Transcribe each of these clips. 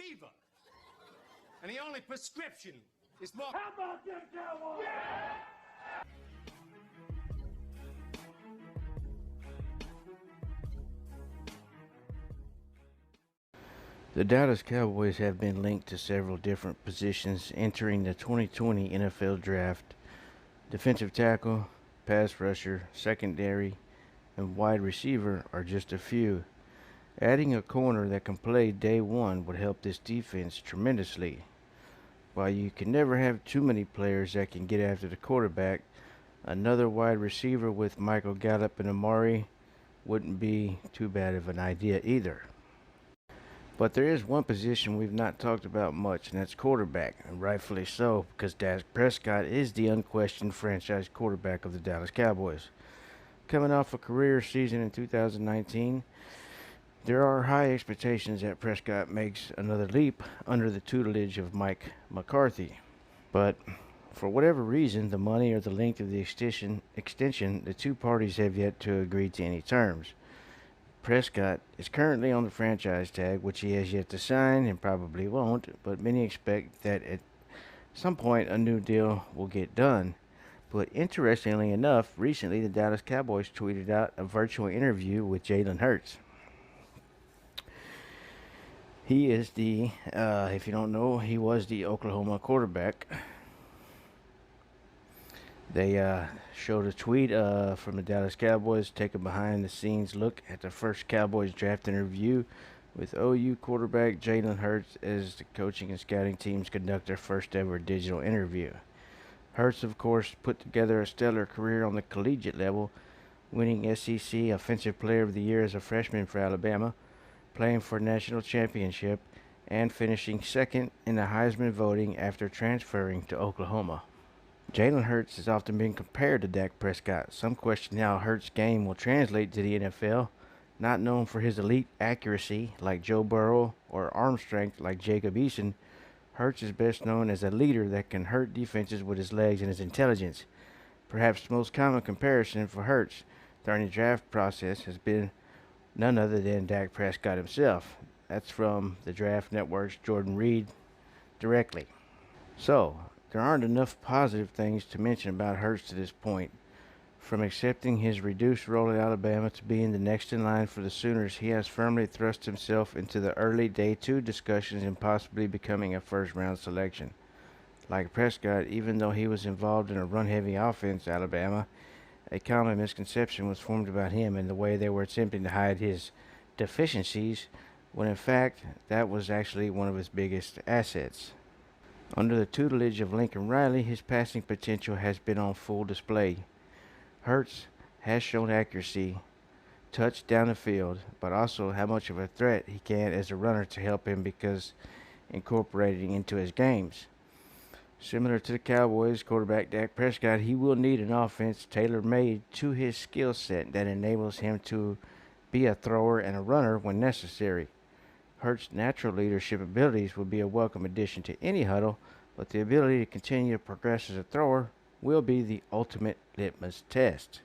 receiver. And the only prescription is more. How about them Cowboys? Yeah! The Dallas Cowboys have been linked to several different positions entering the 2020 NFL Draft. Defensive tackle, pass rusher, secondary, and wide receiver are just a few. Adding a corner that can play day one would help this defense tremendously. While you can never have too many players that can get after the quarterback, another wide receiver with Michael Gallup and Amari wouldn't be too bad of an idea either. But there is one position we've not talked about much, and that's quarterback, and rightfully so, because Dak Prescott is the unquestioned franchise quarterback of the Dallas Cowboys. Coming off a career season in 2019, there are high expectations that Prescott makes another leap under the tutelage of Mike McCarthy. But for whatever reason, the money or the length of the extension, the two parties have yet to agree to any terms. Prescott is currently on the franchise tag, which he has yet to sign and probably won't, but many expect that at some point a new deal will get done. But interestingly enough, recently the Dallas Cowboys tweeted out a virtual interview with Jalen Hurts. He is if you don't know, he was the Oklahoma quarterback. They showed a tweet from the Dallas Cowboys taking a behind-the-scenes look at the first Cowboys draft interview with OU quarterback Jalen Hurts as the coaching and scouting teams conduct their first-ever digital interview. Hurts, of course, put together a stellar career on the collegiate level, winning SEC Offensive Player of the Year as a freshman for Alabama, playing for a national championship, and finishing second in the Heisman voting after transferring to Oklahoma. Jalen Hurts has often been compared to Dak Prescott. Some question how Hurts' game will translate to the NFL. Not known for his elite accuracy like Joe Burrow or arm strength like Jacob Eason, Hurts is best known as a leader that can hurt defenses with his legs and his intelligence. Perhaps the most common comparison for Hurts during the draft process has been none other than Dak Prescott himself. That's from the Draft Network's Jordan Reed directly. So, there aren't enough positive things to mention about Hurts to this point. From accepting his reduced role at Alabama to being the next in line for the Sooners, he has firmly thrust himself into the early day two discussions and possibly becoming a first-round selection. Like Prescott, even though he was involved in a run-heavy offense at Alabama, a common misconception was formed about him and the way they were attempting to hide his deficiencies, when in fact that was actually one of his biggest assets. Under the tutelage of Lincoln Riley, his passing potential has been on full display. Hurts has shown accuracy, touch down the field, but also how much of a threat he can as a runner to help him because incorporating into his games. Similar to the Cowboys quarterback Dak Prescott, he will need an offense tailor-made to his skill set that enables him to be a thrower and a runner when necessary. Hurts' natural leadership abilities would be a welcome addition to any huddle, but the ability to continue to progress as a thrower will be the ultimate litmus test.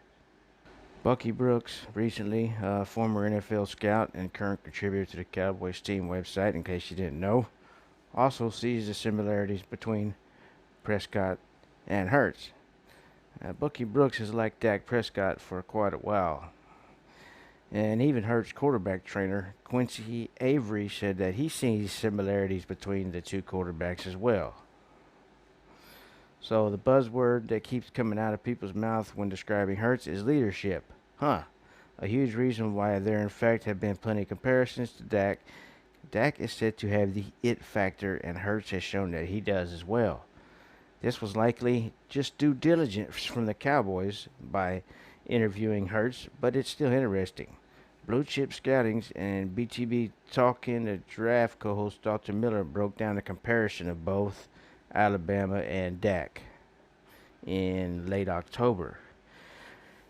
Bucky Brooks, recently former NFL scout and current contributor to the Cowboys team website, in case you didn't know, also sees the similarities between Prescott and Hurts. Bucky Brooks has liked Dak Prescott for quite a while. And even Hurts' quarterback trainer, Quincy Avery, said that he sees similarities between the two quarterbacks as well. So the buzzword that keeps coming out of people's mouth when describing Hurts is leadership. A huge reason why there in fact have been plenty of comparisons to Dak. Dak is said to have the it factor, and Hurts has shown that he does as well. This was likely just due diligence from the Cowboys by interviewing Hurts, but it's still interesting. Blue Chip Scoutings and BTB Talking, the draft co-host Dr. Miller broke down a comparison of both Alabama and Dak in late October.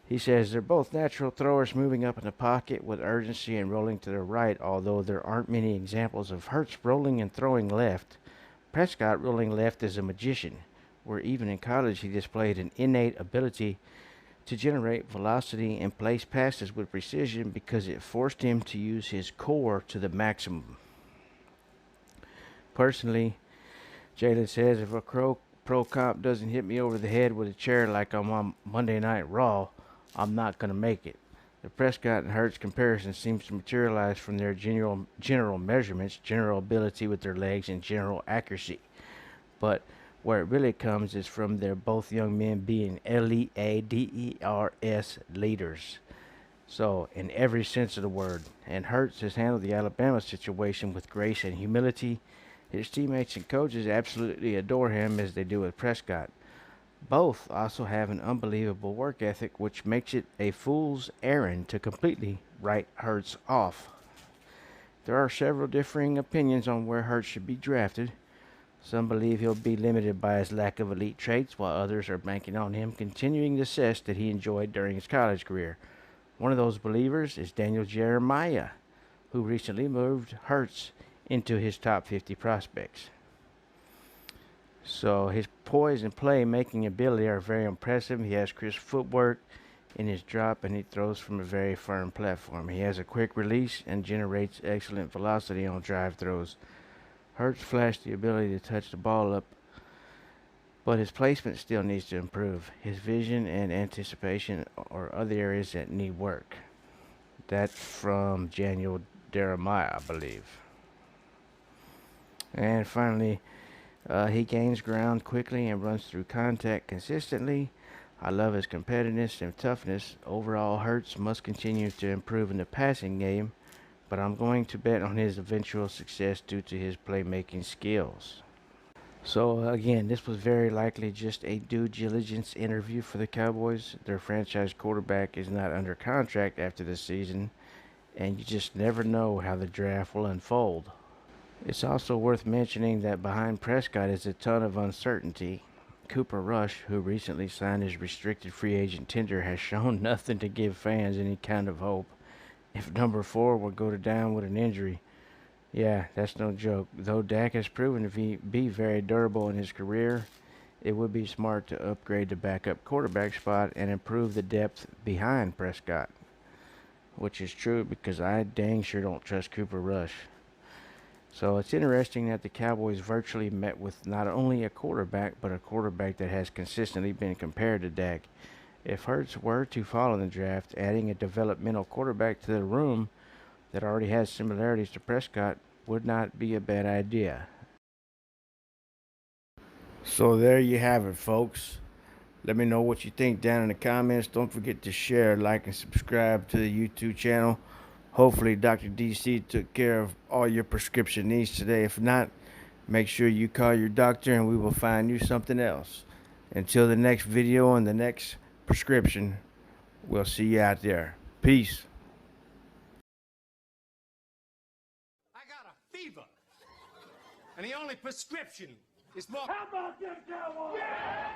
He says they're both natural throwers moving up in the pocket with urgency and rolling to the right, although there aren't many examples of Hurts rolling and throwing left. Prescott rolling left is a magician, where even in college he displayed an innate ability to generate velocity and place passes with precision because it forced him to use his core to the maximum. Personally, Jalen says, if a pro cop doesn't hit me over the head with a chair like I'm on Monday Night Raw, I'm not going to make it. The Prescott and Hurts comparison seems to materialize from their general measurements, general ability with their legs, and general accuracy. But where it really comes is from their both young men being LEADERS leaders. So, in every sense of the word, and Hurts has handled the Alabama situation with grace and humility. His teammates and coaches absolutely adore him as they do with Prescott. Both also have an unbelievable work ethic, which makes it a fool's errand to completely write Hurts off. There are several differing opinions on where Hurts should be drafted. Some believe he'll be limited by his lack of elite traits, while others are banking on him continuing the success that he enjoyed during his college career. One of those believers is Daniel Jeremiah, who recently moved Hurts into his top 50 prospects. So his poise and play-making ability are very impressive. He has crisp footwork in his drop, and he throws from a very firm platform. He has a quick release and generates excellent velocity on drive throws. Hurts flashed the ability to touch the ball up, but his placement still needs to improve. His vision and anticipation are other areas that need work. That's from Daniel Jeremiah, I believe. And finally, he gains ground quickly and runs through contact consistently. I love his competitiveness and toughness. Overall, Hurts must continue to improve in the passing game, but I'm going to bet on his eventual success due to his playmaking skills. So again, this was very likely just a due diligence interview for the Cowboys. Their franchise quarterback is not under contract after the season, and you just never know how the draft will unfold. It's also worth mentioning that behind Prescott is a ton of uncertainty. Cooper Rush, who recently signed his restricted free agent tender, has shown nothing to give fans any kind of hope. If number 4 will go down with an injury, yeah, that's no joke. Though Dak has proven to be very durable in his career, it would be smart to upgrade the backup quarterback spot and improve the depth behind Prescott. Which is true, because I dang sure don't trust Cooper Rush. So it's interesting that the Cowboys virtually met with not only a quarterback, but a quarterback that has consistently been compared to Dak. If Hurts were to fall in the draft, adding a developmental quarterback to the room that already has similarities to Prescott would not be a bad idea. So there you have it, folks. Let me know what you think down in the comments. Don't forget to share, like, and subscribe to the YouTube channel. Hopefully Dr. DC took care of all your prescription needs today. If not, make sure you call your doctor and we will find you something else. Until the next video and the next prescription, we'll see you out there. Peace. I got a fever. And the only prescription is more. How about them Cowboys? Yeah!